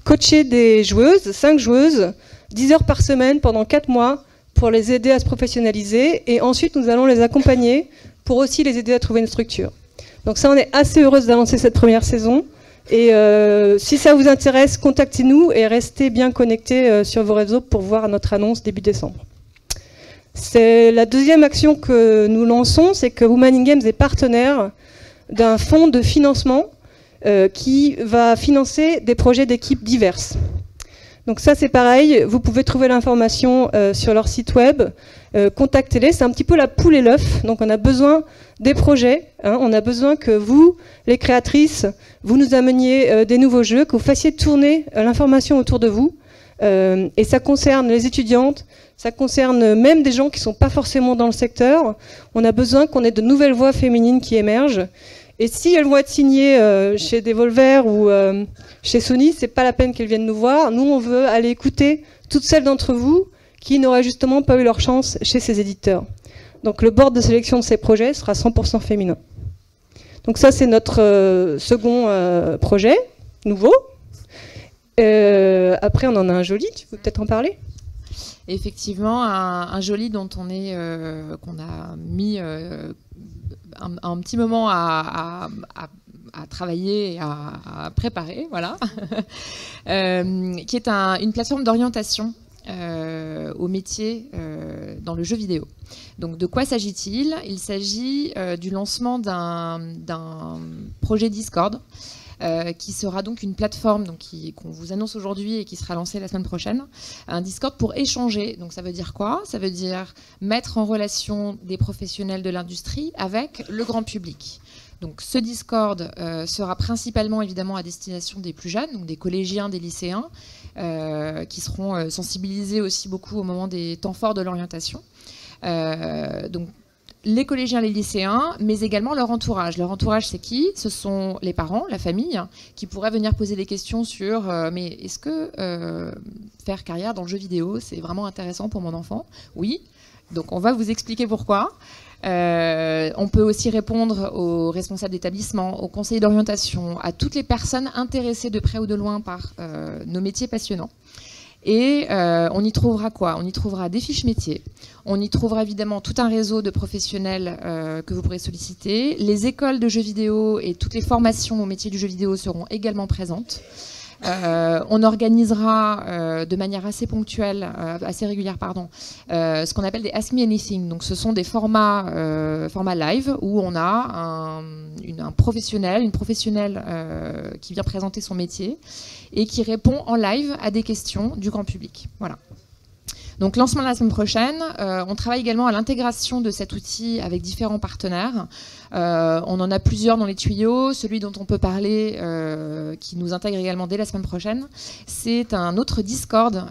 E: coacher des joueuses, 5 joueuses, 10 heures par semaine pendant 4 mois pour les aider à se professionnaliser. Et ensuite, nous allons les accompagner pour aussi les aider à trouver une structure. Donc ça, on est assez heureuse d'annoncer cette première saison. Et si ça vous intéresse, contactez-nous et restez bien connectés sur vos réseaux pour voir notre annonce début décembre. C'est la deuxième action que nous lançons, c'est que Women in Games est partenaire d'un fonds de financement qui va financer des projets d'équipes diverses. Donc ça c'est pareil, vous pouvez trouver l'information sur leur site web, contactez-les, c'est un petit peu la poule et l'œuf, donc on a besoin des projets, hein, on a besoin que vous, les créatrices, vous nous ameniez des nouveaux jeux, que vous fassiez tourner l'information autour de vous, et ça concerne les étudiantes, ça concerne même des gens qui ne sont pas forcément dans le secteur, on a besoin qu'on ait de nouvelles voix féminines qui émergent. Et si elles vont être signées chez Devolver ou chez Sony, c'est pas la peine qu'elles viennent nous voir. Nous, on veut aller écouter toutes celles d'entre vous qui n'auraient justement pas eu leur chance chez ces éditeurs. Donc le board de sélection de ces projets sera 100% féminin. Donc ça, c'est notre second projet, nouveau. Après, on en a un joli, tu peux peut-être en parler ?
F: Effectivement, un joli dont qu'on a mis
D: un petit moment à travailler et à préparer, voilà, qui est une plateforme d'orientation au métier dans le jeu vidéo. Donc de quoi s'agit-il? Il s'agit du lancement d'un projet Discord qui sera donc une plateforme qu'on vous annonce aujourd'hui et qui sera lancée la semaine prochaine. Un Discord pour échanger. Donc ça veut dire quoi? Ça veut dire mettre en relation des professionnels de l'industrie avec le grand public. Donc ce Discord sera principalement évidemment à destination des plus jeunes, donc des collégiens, des lycéens, qui seront sensibilisés aussi beaucoup au moment des temps forts de l'orientation. Donc les collégiens, les lycéens, mais également leur entourage. Leur entourage, c'est qui? Ce sont les parents, la famille, qui pourraient venir poser des questions sur mais est-ce que faire carrière dans le jeu vidéo, c'est vraiment intéressant pour mon enfant? Oui. Donc on va vous expliquer pourquoi. On peut aussi répondre aux responsables d'établissement, aux conseillers d'orientation, à toutes les personnes intéressées de près ou de loin par nos métiers passionnants. Et on y trouvera quoi? On y trouvera des fiches métiers, on y trouvera évidemment tout un réseau de professionnels que vous pourrez solliciter. Les écoles de jeux vidéo et toutes les formations au métier du jeu vidéo seront également présentes. On organisera de manière assez ponctuelle, assez régulière, pardon, ce qu'on appelle des Ask Me Anything. Donc, ce sont des formats live où on a un professionnel, une professionnelle qui vient présenter son métier et qui répond en live à des questions du grand public. Voilà. Donc lancement la semaine prochaine. On travaille également à l'intégration de cet outil avec différents partenaires. On en a plusieurs dans les tuyaux. Celui dont on peut parler, qui nous intègre également dès la semaine prochaine, c'est un autre Discord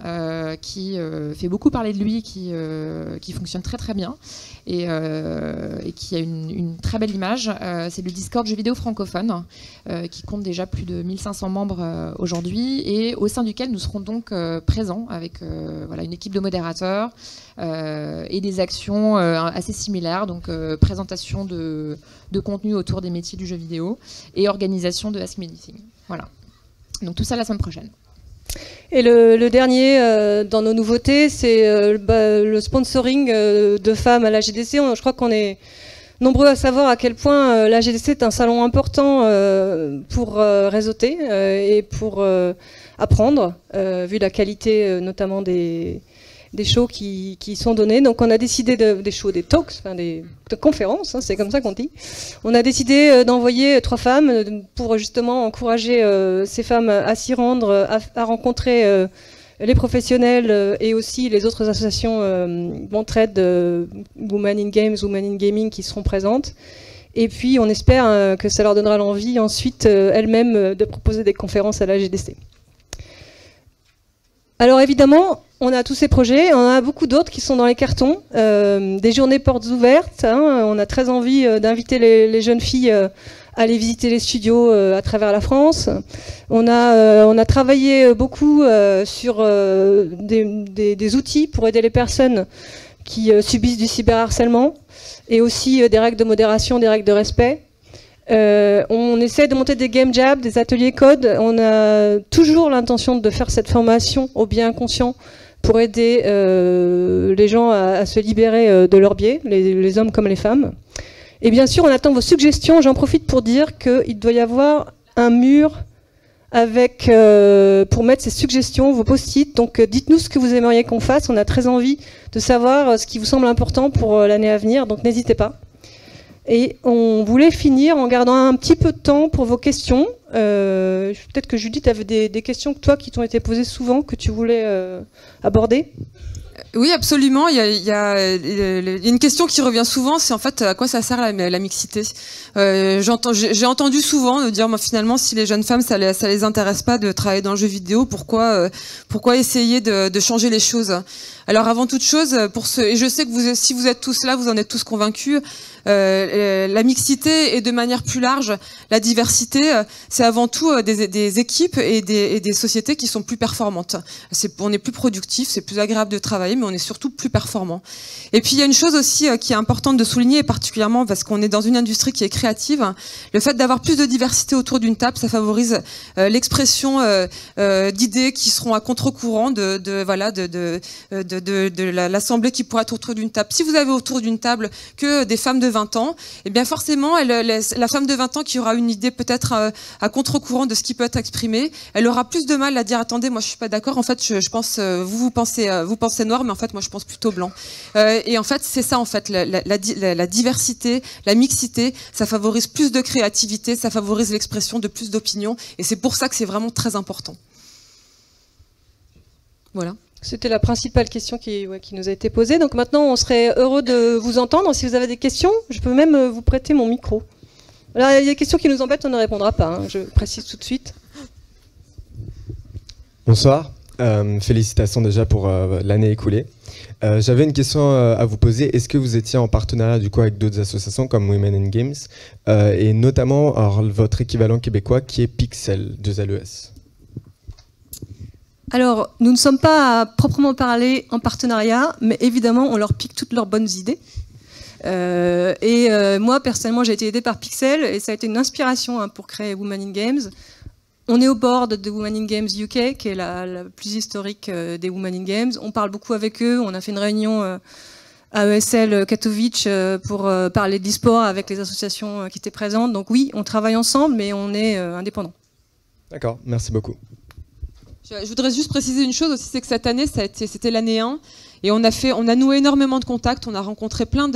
D: qui fait beaucoup parler de lui, qui fonctionne très très bien et qui a une très belle image. C'est le Discord jeux vidéo francophone qui compte déjà plus de 1500 membres aujourd'hui et au sein duquel nous serons donc présents avec voilà, une équipe de modérateurs et des actions assez similaires, donc présentation de contenu autour des métiers du jeu vidéo et organisation de Ask Me Anything. Voilà. Donc tout ça la semaine prochaine.
E: Et le dernier dans nos nouveautés, c'est le sponsoring de femmes à la GDC. Je crois qu'on est nombreux à savoir à quel point la GDC est un salon important pour réseauter et pour apprendre, vu la qualité notamment des shows qui sont donnés. Donc on a décidé des shows, des talks, enfin des conférences, hein, c'est comme ça qu'on dit. On a décidé d'envoyer 3 femmes pour justement encourager ces femmes à s'y rendre, à rencontrer les professionnels et aussi les autres associations d'entraide, Women in Games, Women in Gaming qui seront présentes. Et puis on espère que ça leur donnera l'envie ensuite elles-mêmes de proposer des conférences à la GDC. Alors évidemment, on a tous ces projets, on a beaucoup d'autres qui sont dans les cartons, des journées portes ouvertes, hein, on a très envie d'inviter les jeunes filles à aller visiter les studios à travers la France. On a travaillé beaucoup sur des outils pour aider les personnes qui subissent du cyberharcèlement et aussi des règles de modération, des règles de respect. On essaie de monter des game jabs, des ateliers code. On a toujours l'intention de faire cette formation au bien inconscient pour aider les gens à se libérer de leurs biais, les hommes comme les femmes. Et bien sûr, on attend vos suggestions. J'en profite pour dire qu'il doit y avoir un mur avec, pour mettre ces suggestions, vos post-it. Donc dites-nous ce que vous aimeriez qu'on fasse. On a très envie de savoir ce qui vous semble important pour l'année à venir, donc n'hésitez pas. Et on voulait finir en gardant un petit peu de temps pour vos questions. Peut-être que Judith avait des questions toi qui t'ont été posées souvent, que tu voulais aborder.
B: Oui, absolument. Il y a une question qui revient souvent, c'est en fait à quoi ça sert la mixité. J'ai entendu souvent de dire, moi, finalement, si les jeunes femmes, ça les intéresse pas de travailler dans le jeu vidéo, pourquoi essayer de changer les choses? Alors, avant toute chose, et je sais que si vous êtes tous là, vous en êtes tous convaincus, la mixité et de manière plus large, la diversité, c'est avant tout des équipes et des sociétés qui sont plus performantes. On est plus productif, c'est plus agréable de travailler, mais on est surtout plus performant. Et puis il y a une chose aussi qui est importante de souligner, particulièrement parce qu'on est dans une industrie qui est créative. Le fait d'avoir plus de diversité autour d'une table, ça favorise l'expression d'idées qui seront à contre-courant de l'assemblée qui pourrait être autour d'une table. Si vous avez autour d'une table que des femmes de 20 ans, eh bien forcément, la femme de 20 ans qui aura une idée peut-être à contre-courant de ce qui peut être exprimé, elle aura plus de mal à dire attendez, moi je suis pas d'accord. En fait, je pense vous pensez noir, mais en fait moi je pense plutôt blanc. Et en fait, c'est ça en fait la diversité, la mixité, ça favorise plus de créativité, ça favorise l'expression de plus d'opinions, et c'est pour ça que c'est vraiment très important. Voilà.
E: C'était la principale question qui nous a été posée. Donc maintenant, on serait heureux de vous entendre. Si vous avez des questions, je peux même vous prêter mon micro. Alors, il y a des questions qui nous embêtent, on ne répondra pas. Hein, je précise tout de suite.
F: Bonsoir. Félicitations déjà pour l'année écoulée. J'avais une question à vous poser. Est-ce que vous étiez en partenariat du coup avec d'autres associations comme Women in Games et notamment votre équivalent québécois qui est Pixel 2LES?
E: Alors, nous ne sommes pas à proprement parler en partenariat, mais évidemment, on leur pique toutes leurs bonnes idées. Moi, personnellement, j'ai été aidée par Pixel et ça a été une inspiration pour créer Women in Games. On est au board de Women in Games UK, qui est la plus historique des Women in Games. On parle beaucoup avec eux. On a fait une réunion à ESL Katowice pour parler de l'e-sport avec les associations qui étaient présentes. Donc oui, on travaille ensemble, mais on est indépendants.
F: D'accord, merci beaucoup.
B: Je voudrais juste préciser une chose aussi, c'est que cette année, c'était l'année 1, et on a noué énormément de contacts, on a rencontré plein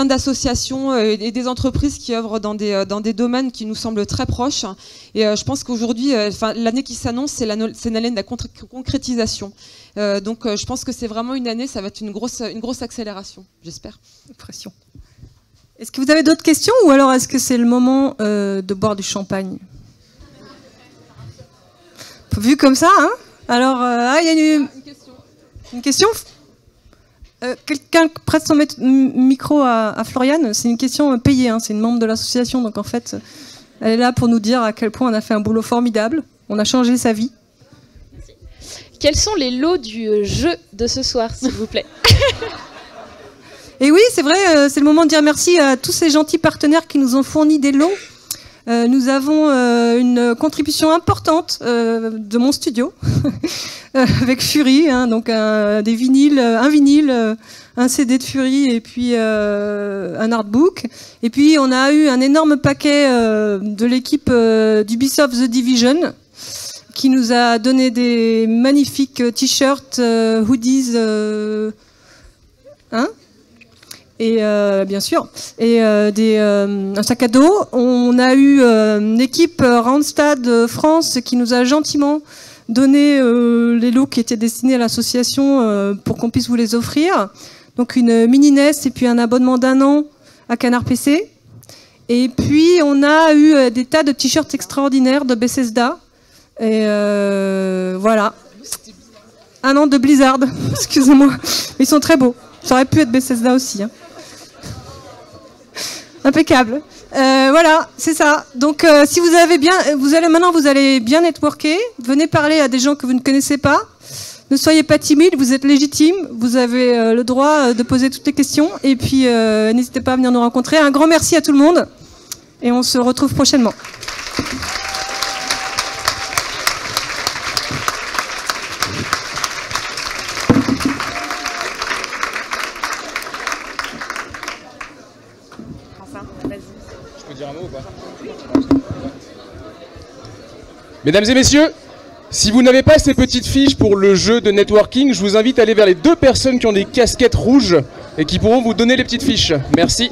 B: d'associations et des entreprises qui œuvrent dans des domaines qui nous semblent très proches. Et je pense qu'aujourd'hui, l'année qui s'annonce, c'est l'année de la concrétisation. Donc je pense que c'est vraiment une année, ça va être une grosse accélération, j'espère.
E: Pression. Est-ce que vous avez d'autres questions, ou alors est-ce que c'est le moment de boire du champagne ? Vu comme ça, hein. Alors, il y a une question. Quelqu'un prête son micro à Floriane. C'est une question payée, hein. C'est une membre de l'association, donc en fait, elle est là pour nous dire à quel point on a fait un boulot formidable. On a changé sa vie.
G: Merci. Quels sont les lots du jeu de ce soir, s'il vous plaît?
E: Et oui, c'est vrai, c'est le moment de dire merci à tous ces gentils partenaires qui nous ont fourni des lots. Nous avons une contribution importante de mon studio avec Fury, hein, donc un vinyle, un CD de Fury et puis un artbook. Et puis on a eu un énorme paquet de l'équipe d'Ubisoft The Division qui nous a donné des magnifiques t-shirts, hoodies, et bien sûr, et un sac à dos. On a eu l'équipe Randstad France qui nous a gentiment donné les lots qui étaient destinés à l'association pour qu'on puisse vous les offrir. Donc une mini NES et puis un abonnement d'1 an à Canard PC. Et puis on a eu des tas de t-shirts extraordinaires de Bethesda. Et voilà. 1 an de Blizzard, excusez-moi. Ils sont très beaux. Ça aurait pu être Bethesda aussi. Hein. Impeccable. Voilà, c'est ça. Donc, si vous avez bien, vous allez bien networker. Venez parler à des gens que vous ne connaissez pas. Ne soyez pas timide, vous êtes légitime. Vous avez le droit de poser toutes les questions. Et puis, n'hésitez pas à venir nous rencontrer. Un grand merci à tout le monde. Et on se retrouve prochainement.
H: Mesdames et messieurs, si vous n'avez pas ces petites fiches pour le jeu de networking, je vous invite à aller vers les 2 personnes qui ont des casquettes rouges et qui pourront vous donner les petites fiches. Merci.